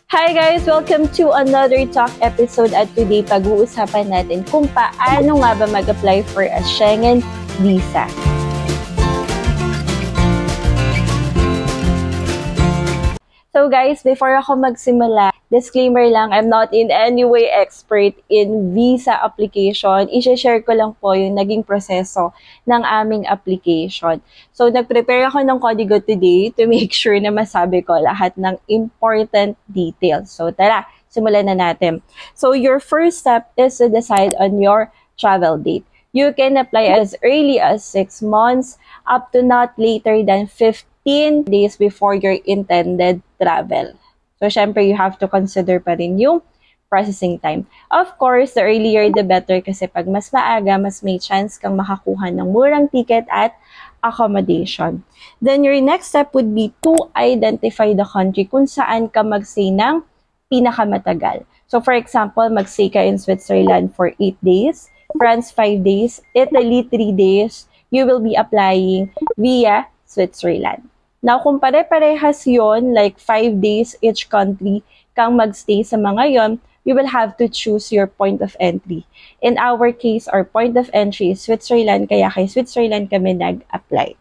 Hi guys! Welcome to another talk episode at today pag-uusapan natin kung paano nga ba mag-apply for a Schengen visa. So guys, before ako magsimula, disclaimer lang, I'm not in any way expert in visa application. I-share ko lang po yung naging proseso ng aming application. So nag-prepare ako ng kodigo today to make sure na masabi ko lahat ng important details. So tara, simulan na natin. So your first step is to decide on your travel date. You can apply as early as 6 months up to not later than 15 days before your intended travel. So, syempre, you have to consider pa rin yung processing time. Of course, the earlier the better kasi pag mas maaga, mas may chance kang makakuha ng murang ticket at accommodation. Then, your next step would be to identify the country kung saan ka mag-stay ng pinakamatagal. So, for example, mag-stay ka in Switzerland for 8 days, France 5 days, Italy 3 days, you will be applying via Switzerland. Now, kung pare-parehas yon, like 5 days each country kang magstay sa mga yon, you will have to choose your point of entry. In our case, our point of entry is Switzerland, kaya kay Switzerland kami nag-apply.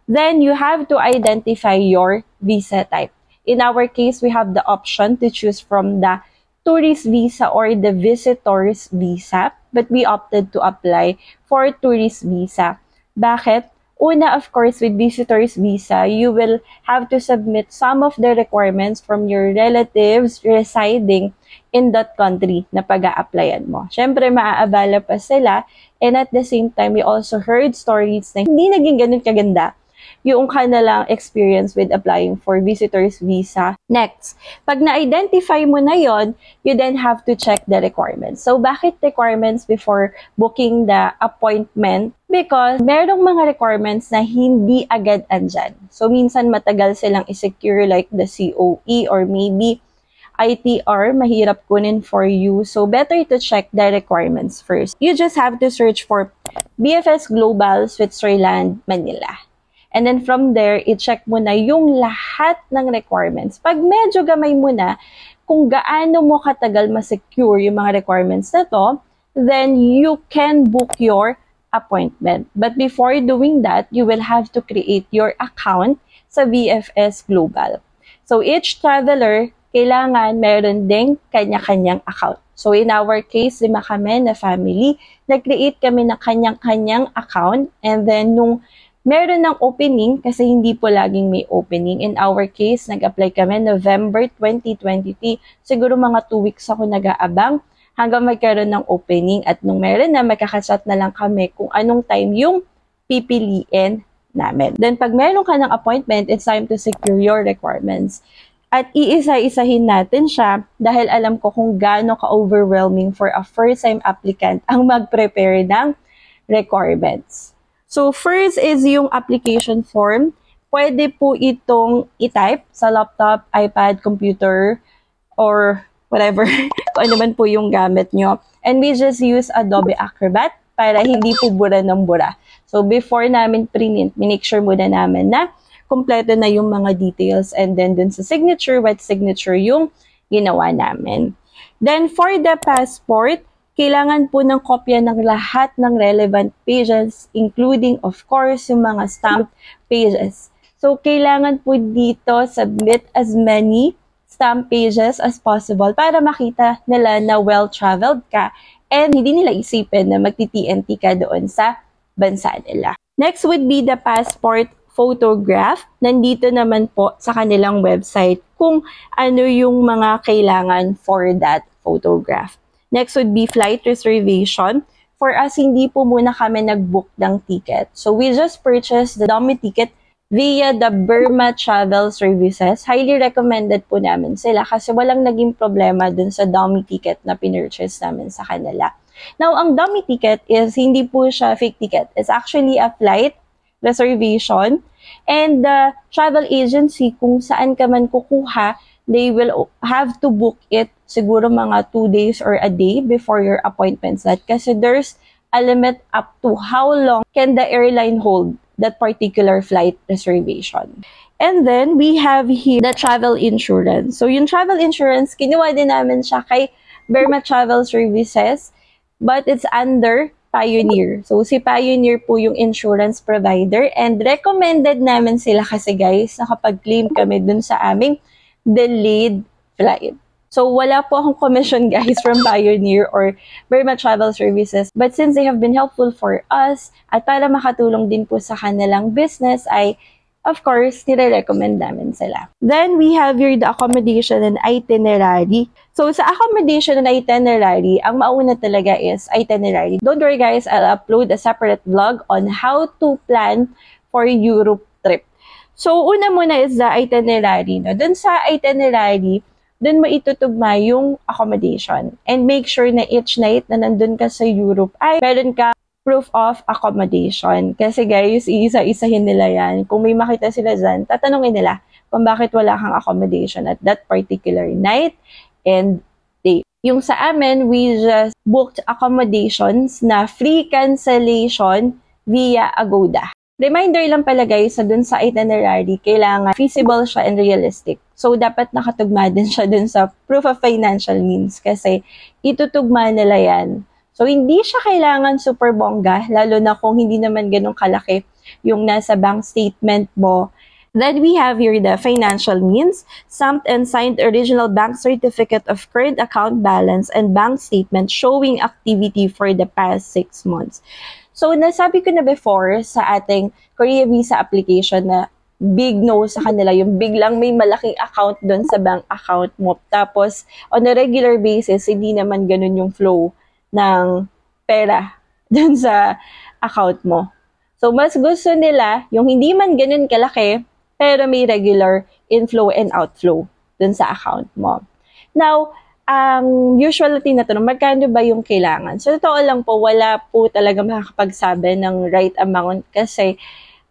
Then, you have to identify your visa type. In our case, we have the option to choose from the tourist visa or the visitor's visa, but we opted to apply for tourist visa. Bakit? Una, of course, with visitor's visa, you will have to submit some of the requirements from your relatives residing in that country na pag-a-applyan mo. Siyempre, maaabala pa sila. And at the same time, we also heard stories na hindi naging ganun kaganda yung kanilang experience with applying for visitor's visa. Next, pag na-identify mo na yon, you then have to check the requirements. So, bakit requirements before booking the appointment? Because merong mga requirements na hindi agad andyan. So, minsan matagal silang i-secure like the COE or maybe ITR, mahirap kunin for you. So, better to check the requirements first. You just have to search for BFS Global Switzerland, Manila. And then from there, i-check mo na yung lahat ng requirements. Pag medyo gamay mo na kung gaano mo katagal ma-secure yung mga requirements na to, then you can book your appointment. But before doing that, you will have to create your account sa BFS Global. So each traveler, kailangan meron ding kanya-kanyang account. So in our case, 5 kami na family, nag-create kami ng kanyang-kanyang account, and then nung meron ng opening, kasi hindi po laging may opening. In our case, nag-apply kami November 2023. Siguro mga 2 weeks ako nag-aabang hanggang magkaroon ng opening. At nung meron na, magkakachat na lang kami kung anong time yung pipiliin namin. Then pag meron ka ng appointment, it's time to secure your requirements. At iisa-isahin natin siya dahil alam ko kung gaano ka-overwhelming for a first-time applicant ang mag-prepare ng requirements. So, first is yung application form. Pwede po itong i-type sa laptop, iPad, computer, or whatever. Kung ano man po yung gamit nyo. And we just use Adobe Acrobat para hindi po bura ng bura. So, before namin print, make sure muna namin na kompleto na yung mga details. And then, dun sa signature, wet signature yung ginawa namin. Then, for the passport, kailangan po ng kopya ng lahat ng relevant pages, including, of course, yung mga stamped pages. So, kailangan po dito submit as many stamped pages as possible para makita nila na well-traveled ka and hindi nila isipin na magti-TNT ka doon sa bansa nila. Next would be the passport photograph. Nandito naman po sa kanilang website kung ano yung mga kailangan for that photograph. Next would be flight reservation. For us, hindi po muna kami nag-book ng ticket. So, we just purchased the dummy ticket via the Burma Travel Services. Highly recommended po namin sila kasi walang naging problema dun sa dummy ticket na pinurchase namin sa kanila. Now, ang dummy ticket is hindi po siya fake ticket. It's actually a flight reservation. And the travel agency, kung saan ka man kukuha, they will have to book it siguro mga 2 days or a day before your appointment set kasi there's a limit up to how long can the airline hold that particular flight reservation. And then, we have here the travel insurance. So, yung travel insurance, kinuha din namin siya kay Berma Travel Services, but it's under Pioneer. So, si Pioneer po yung insurance provider, and recommended namin sila kasi guys, nakapag-claim kami dun sa aming delayed flight. So, wala po akong commission guys from Pioneer or Berma Travel Services. But since they have been helpful for us, at para makatulong din po sa kanilang business, ay of course, nire-recommend namin sila. Then, we have here the accommodation and itinerary. So, sa accommodation and itinerary, ang mauna talaga is itinerary. Don't worry guys, I'll upload a separate vlog on how to plan for Europe trip. So, una muna is the itinerary. No? Dun sa itinerary, dun mo itutugma yung accommodation. And make sure na each night na nandun ka sa Europe ay meron ka proof of accommodation. Kasi guys, iisa-isahin nila yan. Kung may makita sila dyan, tatanungin nila kung bakit wala kang accommodation at that particular night and day. Yung sa amin, we just booked accommodations na free cancellation via Agoda. Reminder lang pala guys, na dun sa itinerary, kailangan feasible siya and realistic. So, dapat nakatugma din siya dun sa proof of financial means kasi itutugma nila yan. So, hindi siya kailangan super bongga, lalo na kung hindi naman ganun kalaki yung nasa bank statement mo. Then, we have here the financial means, stamped and signed original bank certificate of current account balance and bank statement showing activity for the past 6 months. So, nasabi ko na before sa ating Korea Visa application na big no sa kanila, yung biglang may malaking account doon sa bank account mo. Tapos, on a regular basis, hindi naman ganun yung flow ng pera dun sa account mo. So, mas gusto nila yung hindi man ganun kalaki, pero may regular inflow and outflow dun sa account mo. Now, ang usual tinatanong, magkano ba yung kailangan? So, totoo lang po, wala po talaga makakapagsabi ng right amount kasi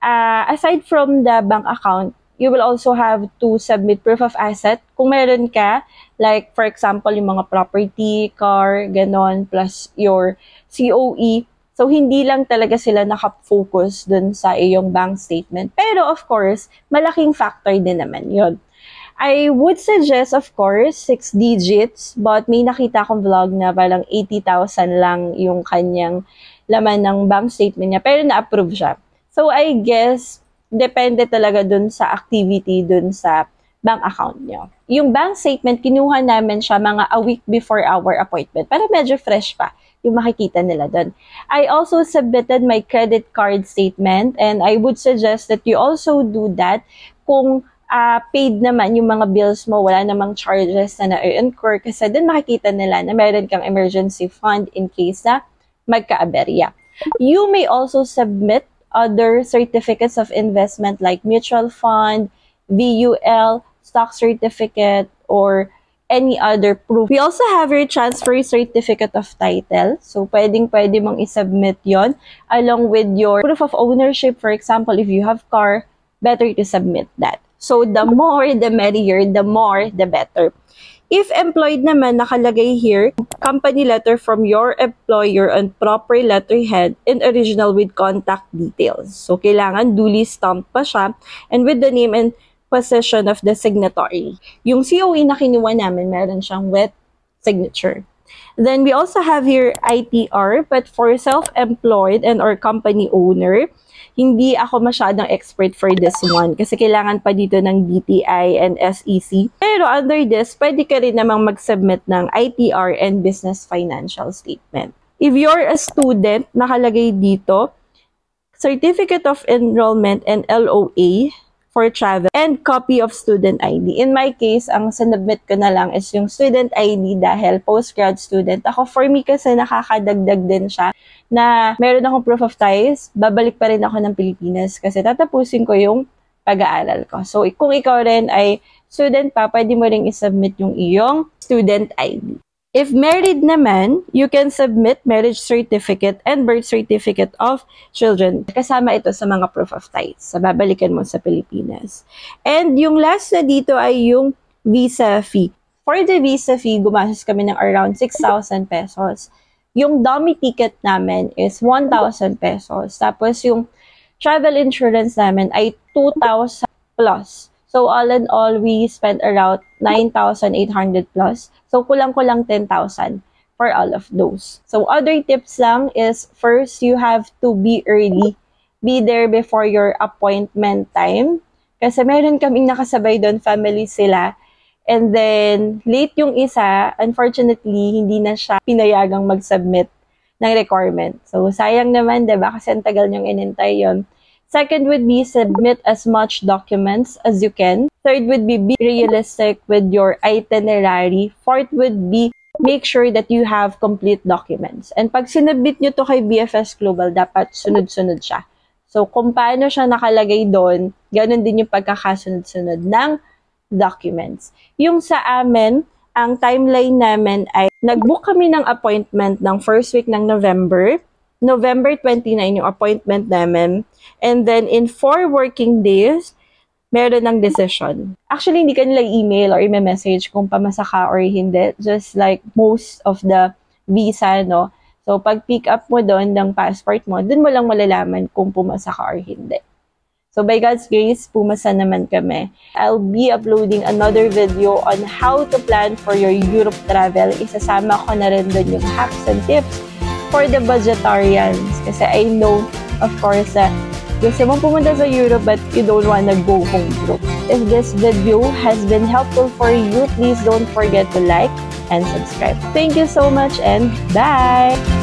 aside from the bank account, you will also have to submit proof of asset. Kung meron ka, like for example, yung mga property, car, ganon, plus your COE. So, hindi lang talaga sila nakafocus dun sa iyong bank statement. Pero of course, malaking factor din naman yun. I would suggest, of course, 6 digits, but may nakita akong vlog na parang 80,000 lang yung kanyang laman ng bank statement niya, pero na-approve siya. So, I guess, depende talaga dun sa activity dun sa bank account nyo. Yung bank statement, kinuha namin siya mga a week before our appointment para medyo fresh pa yung makikita nila dun. I also submitted my credit card statement and I would suggest that you also do that kung paid naman yung mga bills mo, wala namang charges na na-incur kasi dun makikita nila na meron kang emergency fund in case na magka-aberya. You may also submit other certificates of investment like mutual fund, VUL, stock certificate, or any other proof. We also have your transfer certificate of title. So, pwedeng-pwede mong isubmit yon along with your proof of ownership. For example, if you have car, better to submit that. So, the more, the merrier, the more, the better. If employed naman, nakalagay here, company letter from your employer on proper letterhead and original with contact details. So, kailangan duly stamped pa siya and with the name and position of the signatory. Yung COE na kinuha namin, meron siyang wet signature. Then, we also have here ITR, but for self-employed and or company owner, hindi ako masyadong expert for this one kasi kailangan pa dito ng DTI and SEC. Pero under this, pwede ka rin namang mag-submit ng ITR and business financial statement. If you're a student, nakalagay dito, Certificate of Enrollment and LOA for travel and copy of student ID. In my case, ang sinubmit ko na lang is yung student ID dahil postgrad student. Ako, for me kasi nakakadagdag din siya na meron akong proof of ties, babalik pa rin ako ng Pilipinas kasi tatapusin ko yung pag-aaral ko. So, kung ikaw rin ay student pa, pwede mo rin isubmit yung iyong student ID. If married naman, you can submit marriage certificate and birth certificate of children. Kasama ito sa mga proof of ties sa babalikan mo sa Pilipinas. And yung last na dito ay yung visa fee. For the visa fee, gumastos kami ng around 6,000 pesos. Yung dummy ticket namin is 1,000 pesos. Tapos yung travel insurance namin ay 2,000 plus. So, all in all, we spent around 9,800 plus. So, kulang-kulang 10,000 for all of those. So, other tips lang is, first, you have to be early. Be there before your appointment time. Kasi meron kaming nakasabay doon, family sila. And then, late yung isa, unfortunately, hindi na siya pinayagang mag-submit ng requirement. So, sayang naman, diba? Kasi ang tagal niyong inintay yon. Second would be, submit as much documents as you can. Third would be realistic with your itinerary. Fourth would be, make sure that you have complete documents. And pag sinubmit nyo to kay BFS Global, dapat sunod-sunod siya. So, kung paano siya nakalagay doon, ganun din yung pagkakasunod-sunod ng documents. Yung sa amin, ang timeline namin ay nag-book kami ng appointment ng first week ng November. November 29 yung appointment namin. And then in 4 working days, meron ng decision. Actually, hindi ka nila email or i-message kung pamasa ka or hindi. Just like most of the visa, no? So, pag pick up mo doon ng passport mo, dun mo lang malalaman kung pumasa ka or hindi. So, by God's grace, pumasa naman kami. I'll be uploading another video on how to plan for your Europe travel. Isasama ko na rin doon yung hacks and tips for the budgetarians. Kasi I know, of course, gusto mo pumunta sa Europe but you don't wanna go home broke. If this video has been helpful for you, please don't forget to like and subscribe. Thank you so much and bye!